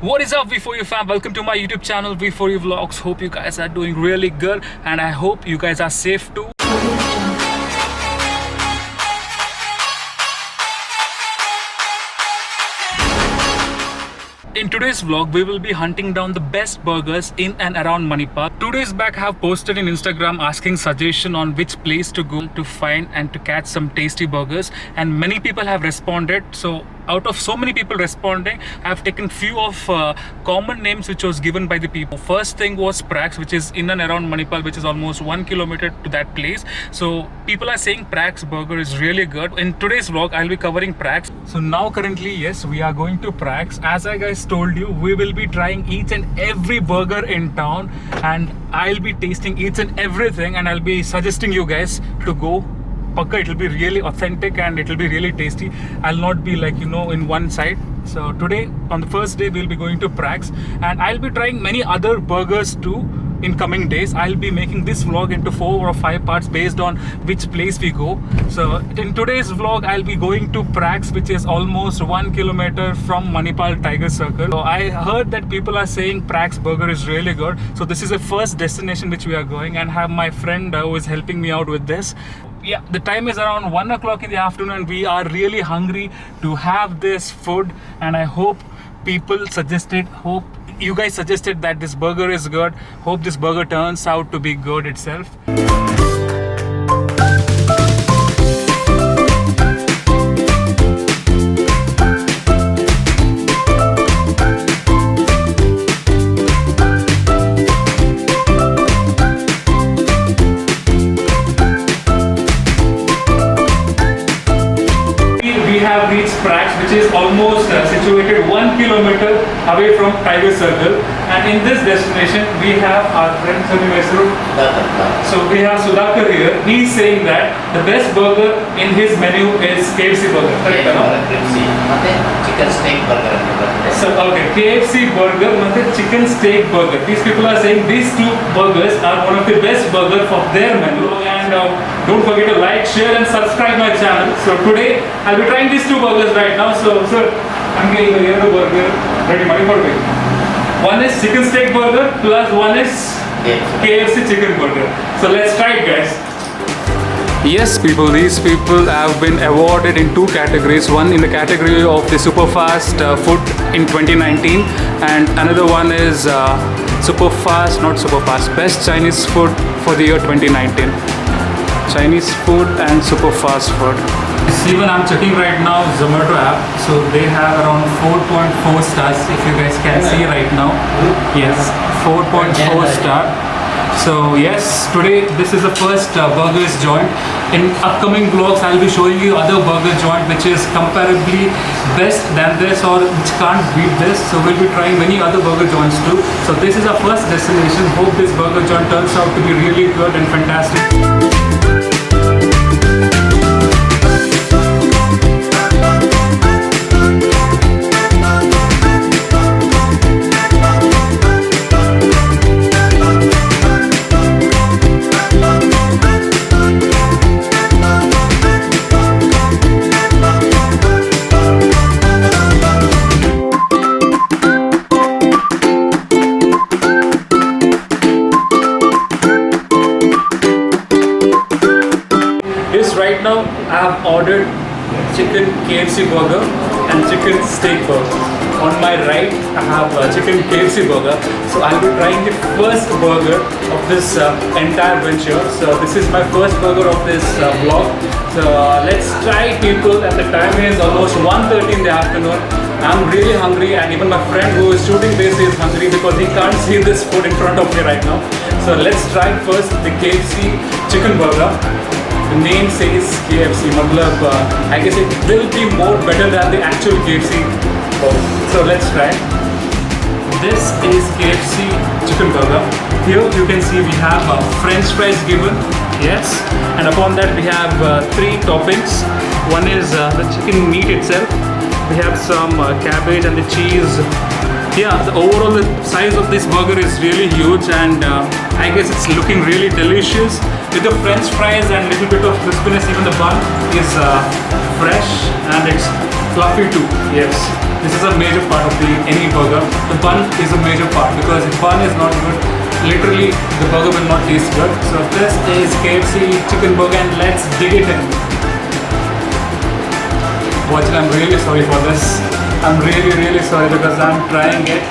What is up, V4U fam? Welcome to my YouTube channel, V4U Vlogs. Hope you guys are doing really good and I hope you guys are safe too. In today's vlog, we will be hunting down the best burgers in and around Manipal. 2 days back, I have posted in Instagram asking suggestion on which place to go to find and to catch some tasty burgers, and many people have responded. So out of so many people responding, I have taken few of common names which was given by the people. First thing was Prax, which is in and around Manipal, which is almost 1 kilometer to that place. So people are saying Prax burger is really good. In today's vlog, I'll be covering Prax. So now currently, yes, we are going to Prax. As I guys told you, we will be trying each and every burger in town and I'll be tasting each and everything and I'll be suggesting you guys to go. Pakka, it'll be really authentic and it'll be really tasty. I'll not be like, in one side. So today, on the first day, we'll be going to Prax and I'll be trying many other burgers too in coming days. I'll be making this vlog into 4 or 5 parts based on which place we go. So in today's vlog, I'll be going to Prax, which is almost 1 kilometer from Manipal Tiger Circle. So I heard that people are saying Prax burger is really good. So this is the first destination which we are going, and have my friend who is helping me out with this. Yeah, the time is around 1 o'clock in the afternoon and we are really hungry to have this food, and I hope people suggested, hope you guys suggested that this burger is good. Hope this burger turns out to be good itself. We have reached Prax, which is almost situated 1 kilometer away from Tiger Circle, and in this destination we have our friend Sudhakar. So we have Sudhakar here. He is saying that the best burger in his menu is KFC burger. Correct? KFC, chicken steak burger. So okay, KFC burger and chicken steak burger. These people are saying these two burgers are one of the best burger for their menu. And don't forget to like, share and subscribe my channel. So today I'll be trying these two burgers right now. So sir, I'm getting a yellow burger ready money for me. One is chicken steak burger plus one is KFC chicken burger. So let's try it, guys. Yes, people, these people have been awarded in 2 categories. One in the category of the Superfast food in 2019 and another one is Best Chinese food for the year 2019. Chinese food and Superfast food. Even I'm checking right now Zomato app, so they have around 4.4 stars if you guys can see right now. Yes, 4.4 star. So yes, today this is the first burgers joint. In upcoming vlogs I'll be showing you other burger joint which is comparably best than this or which can't beat this. So we'll be trying many other burger joints too. So this is our first destination. Hope this burger joint turns out to be really good and fantastic. Right now I have ordered chicken KFC burger and chicken steak burger. On my right I have chicken KFC burger. So I'll be trying the first burger of this entire venture. So this is my first burger of this vlog. So let's try, people, and the time is almost 1:30 in the afternoon. I'm really hungry and even my friend who is shooting this is hungry because he can't see this food in front of me right now. So let's try first the KFC chicken burger. The name says KFC, I guess it will be more better than the actual KFC. So let's try. This is KFC chicken burger. Here you can see we have French fries given, yes, and upon that we have 3 toppings. One is the chicken meat itself. We have some cabbage and the cheese. Yeah, the overall size of this burger is really huge, and I guess it's looking really delicious with the French fries and little bit of crispiness. Even the bun is fresh and it's fluffy too. Yes, this is a major part of any burger. The bun is a major part, because if bun is not good, literally the burger will not taste good. So this is KFC chicken burger, and let's dig it in. Watch it, I'm really sorry for this. I'm really sorry because I'm trying it.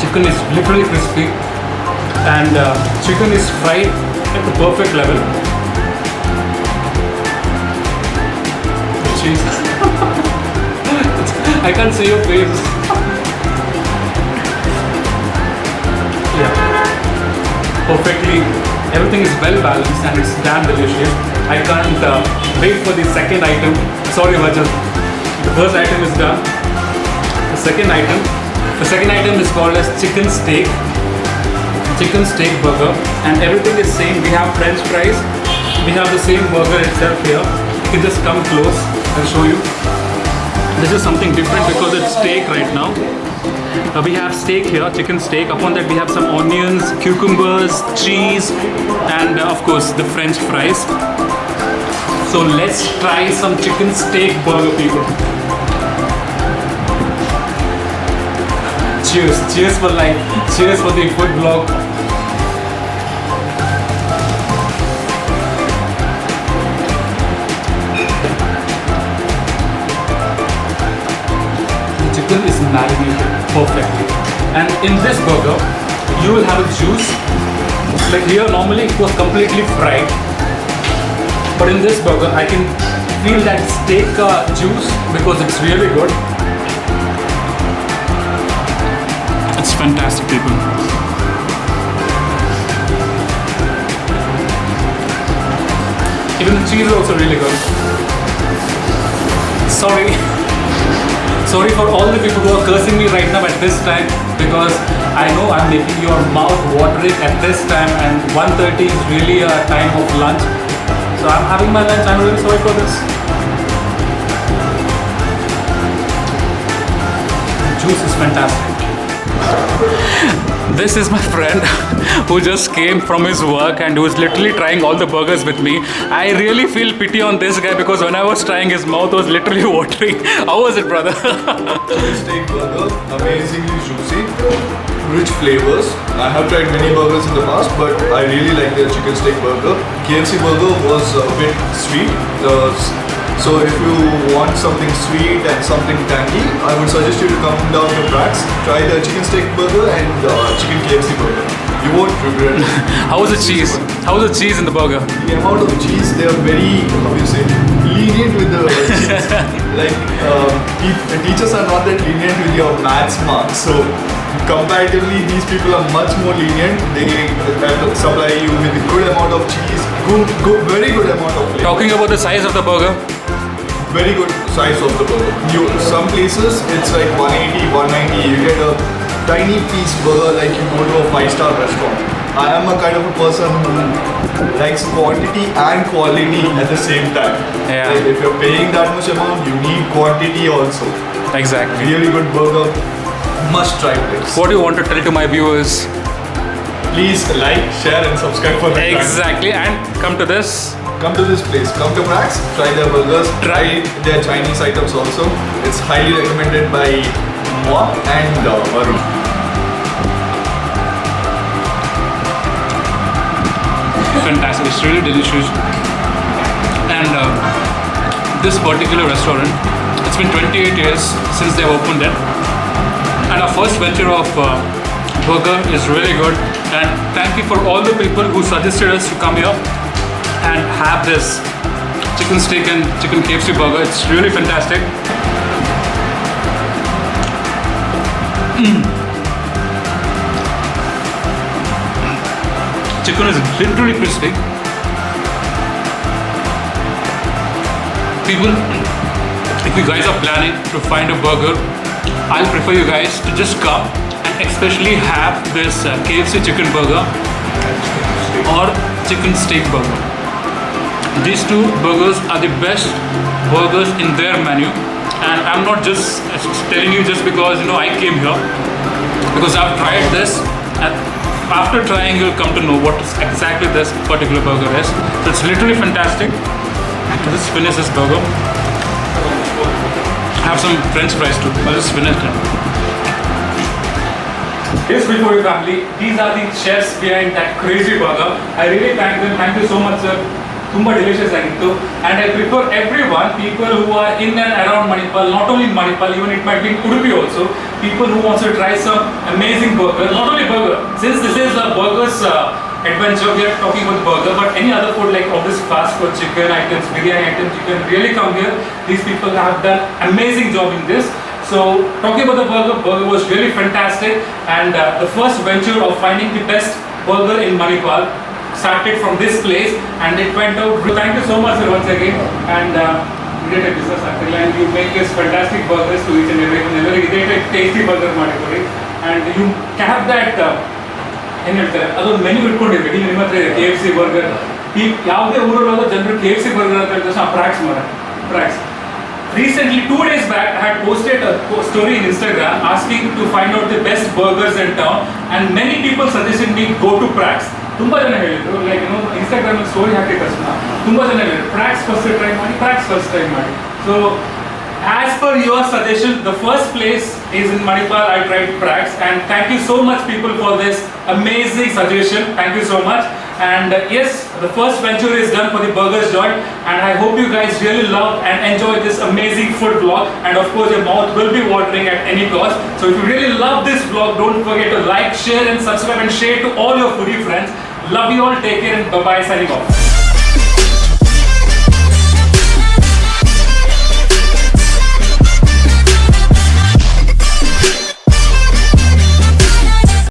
Chicken is literally crispy, and chicken is fried at the perfect level. Jesus. I can't see your face. Yeah. Perfectly. Everything is well balanced and it's damn delicious. I can't wait for the second item. Sorry, Vajal. The first item is done. The second item is called as chicken steak burger, and everything is same. We have French fries. We have the same burger itself here. You can just come close. I'll show you. This is something different because it's steak right now. We have steak here, chicken steak. Upon that we have some onions, cucumbers, cheese, and of course the French fries. So let's try some chicken steak burger, people. Cheers for life. Cheers for the food vlog. The chicken is marinated perfectly. And in this burger, you will have a juice. Like here, normally it was completely fried. But in this burger, I can feel that steak juice because it's really good. It's fantastic, people. Even the cheese is also really good. Sorry for all the people who are cursing me right now at this time, because I know I'm making your mouth watering at this time, and 1:30 is really a time of lunch. So I'm having my lunch. I'm really sorry for this. The juice is fantastic. This is my friend who just came from his work and who is literally trying all the burgers with me. I really feel pity on this guy because when I was trying, his mouth was literally watering. How was it, brother? Chicken steak burger, amazingly juicy, rich flavors. I have tried many burgers in the past, but I really like their chicken steak burger. KFC burger was a bit sweet. So if you want something sweet and something tangy, I would suggest you to come down to Prax, try the chicken steak burger and chicken KFC burger. You won't regret it. How was the cheese? How was the cheese in the burger? The amount of cheese, they are very, lenient with the cheese. Like, the teachers are not that lenient with your maths marks. So, comparatively, these people are much more lenient. They supply you with a good amount of cheese, very good amount of flavor. Talking about the size of the burger, Very good size of the burger. Some places, it's like 180, 190. You get a tiny piece burger like you go to a 5-star restaurant. I am a kind of a person who likes quantity and quality at the same time. Yeah. Like if you're paying that much amount, you need quantity also. exactly. Really good burger. Must try this. What do you want to tell to my viewers? Please like, share and subscribe for the Exactly, and come to this. Come to this place. Come to Prax. Try their burgers. Try their Chinese items also. It's highly recommended by moi and Varun. Fantastic, it's really delicious. And this particular restaurant, it's been 28 years since they've opened it. And our first venture of burger is really good. And thank you for all the people who suggested us to come here and have this chicken steak and chicken KFC burger. It's really fantastic. Chicken is literally crispy. People, if you guys are planning to find a burger, I'll prefer you guys to just come and especially have this KFC chicken burger or chicken steak burger. These two burgers are the best burgers in their menu, and I'm not just telling you just because I came here, because I've tried this And after trying, you'll come to know what exactly this particular burger is. So it's literally fantastic. Let's finish this burger. Have some French fries too. I'll just finish them. Here's before your family. These are the chefs behind that crazy burger. I really thank them. Thank you so much, sir. Tumba delicious agittu. And I prefer everyone, people who are in and around Manipal, not only in Manipal, even it might be in Udupi also, people who want to try some amazing burger, not only burger. Since this is a burger's adventure, we are talking about burger, but any other food like all this fast food, chicken items, biryani items, you can really come here. These people have done amazing job in this. So talking about the burger was really fantastic, and the first venture of finding the best burger in Manipal started from this place, and it went out. Thank you so much, sir, once again, and we did a business uncle, and you make this fantastic burgers to each and everyone. Every tasty burger ಮಾಡಿಕೊಡಿ, and you have that ಏನು ಹೇಳ್ತಾರೆ ಅದು menu ಇಟ್ಕೊಂಡಿರ್ಬೇಕು. ಈಗ ನಿಮ್ಮ ಹತ್ರ ಇದೆ KFC burger, ಈ ಯಾವುದೇ ಊರಲ್ಲೂ ಜನರು KFC ಬರ್ಗರ್ ಅಂತ ಹೇಳಿದ ತಕ್ಷಣ ಪ್ರಾಕ್ಸ್ ಮಾಡ ಪ್ರಾಕ್ಸ್. Recently, 2 days back, I had posted a story in Instagram asking to find out the best burgers in town, and many people suggested me go to Prax. ತುಂಬ ಜನ ಹೇಳಿದ್ರು, ಲೈಕ್ ಇನ್ಸ್ಟಾಗ್ರಾಮ್ ಸ್ಟೋರಿ ಹಾಕಿದ ತಕ್ಷಣ ತುಂಬ ಜನ ಹೇಳಿದ್ರು ಪ್ರಾಕ್ಸ್ ಫಸ್ಟ್ ಟ್ರೈ ಮಾಡಿ, ಪ್ರಾಕ್ಸ್ first try ಮಾಡಿ. So as per your suggestion, the first place is in Manipal. I tried Prax, and thank you so much people for this amazing suggestion. Thank you so much. And yes, the first venture is done for the burgers joint, and I hope you guys really love and enjoy this amazing food vlog, and of course your mouth will be watering at any cost. So if you really love this vlog, don't forget to like, share and subscribe and share to all your foodie friends. Love you all, take care, and bye bye, signing off.